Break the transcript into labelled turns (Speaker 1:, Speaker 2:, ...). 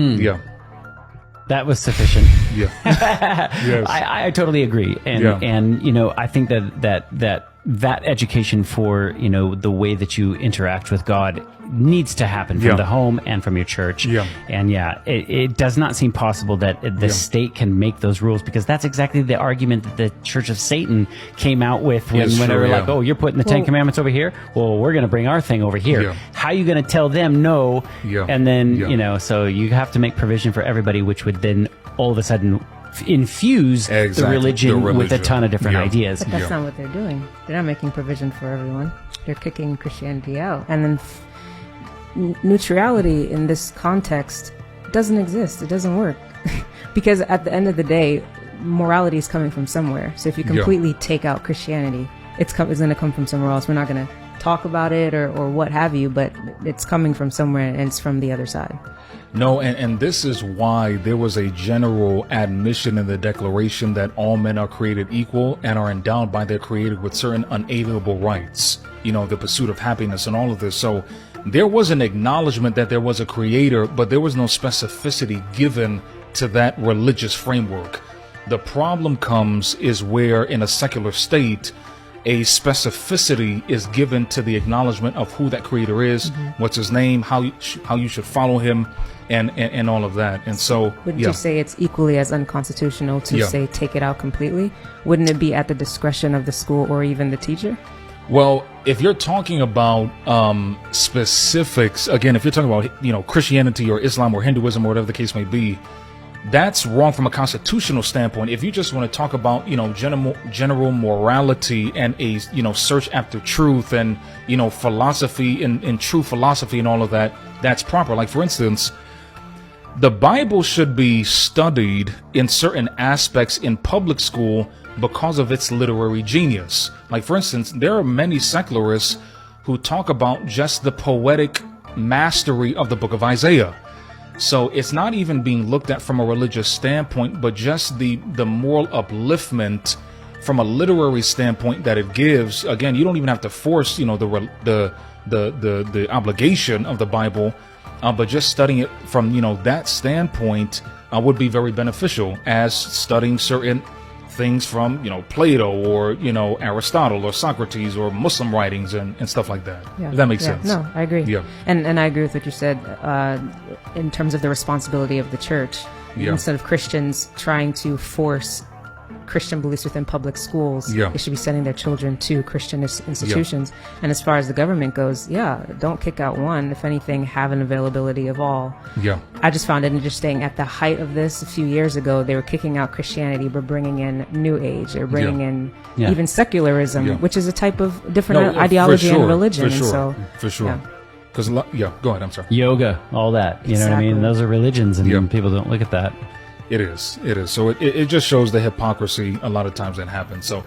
Speaker 1: Yeah.
Speaker 2: That was sufficient.
Speaker 1: Yeah. Yes.
Speaker 2: I totally agree, and you know, I think that education for, you know, the way that you interact with God needs to happen from the home and from your church.
Speaker 1: Yeah.
Speaker 2: And it does not seem possible that the state can make those rules, because that's exactly the argument that the Church of Satan came out with when they were like, oh, you're putting the Ten Commandments over here. Well, we're going to bring our thing over here.
Speaker 1: Yeah.
Speaker 2: How are you going to tell them no?
Speaker 1: Yeah.
Speaker 2: And then, you know, so you have to make provision for everybody, which would then all of a sudden infuse the religion with a ton of different ideas.
Speaker 3: But that's not what they're doing. They're not making provision for everyone. They're kicking Christianity out. And then neutrality in this context doesn't exist. It doesn't work. Because at the end of the day, morality is coming from somewhere. So if you completely take out Christianity, it's going to come from somewhere else. We're not going to talk about it or what have you, but it's coming from somewhere, and it's from the other side.
Speaker 1: No, and this is why there was a general admission in the Declaration that all men are created equal and are endowed by their Creator with certain unalienable rights, you know, the pursuit of happiness and all of this. So there was an acknowledgement that there was a Creator, but there was no specificity given to that religious framework. The problem comes is where in a secular state, a specificity is given to the acknowledgement of who that Creator is, what's his name, how you should follow him, and all of that. And so
Speaker 3: would you say it's equally as unconstitutional to say take it out completely? Wouldn't it be at the discretion of the school or even the teacher?
Speaker 1: Well, if you're talking about specifics, again, if you're talking about, you know, Christianity or Islam or Hinduism or whatever the case may be, that's wrong from a constitutional standpoint. If you just want to talk about, you know, general morality and a, you know, search after truth and, you know, philosophy and true philosophy and all of that, that's proper. Like, for instance, the Bible should be studied in certain aspects in public school because of its literary genius. Like, for instance, there are many secularists who talk about just the poetic mastery of the book of Isaiah. So it's not even being looked at from a religious standpoint, but just the moral upliftment from a literary standpoint that it gives. Again, you don't even have to force, you know, the obligation of the Bible, but just studying it from, you know, that standpoint would be very beneficial, as studying certain things from, you know, Plato or, you know, Aristotle or Socrates or Muslim writings and stuff like that.
Speaker 3: Yeah.
Speaker 1: If that makes sense.
Speaker 3: No, I agree.
Speaker 1: Yeah.
Speaker 3: And I agree with what you said in terms of the responsibility of the church. Instead of Christians trying to force Christian beliefs within public schools, they should be sending their children to Christian institutions. And as far as the government goes, don't kick out one. If anything, have an availability of all. I just found it interesting. At the height of this, a few years ago, they were kicking out Christianity, but bringing in NewAge. They're bringing in even secularism, which is a type of different ideology and religion.
Speaker 1: For sure. Because, go ahead, I'm sorry.
Speaker 2: Yoga, all that. You know what I mean? Those are religions, and people don't look at that.
Speaker 1: It is. So it just shows the hypocrisy a lot of times that happens. So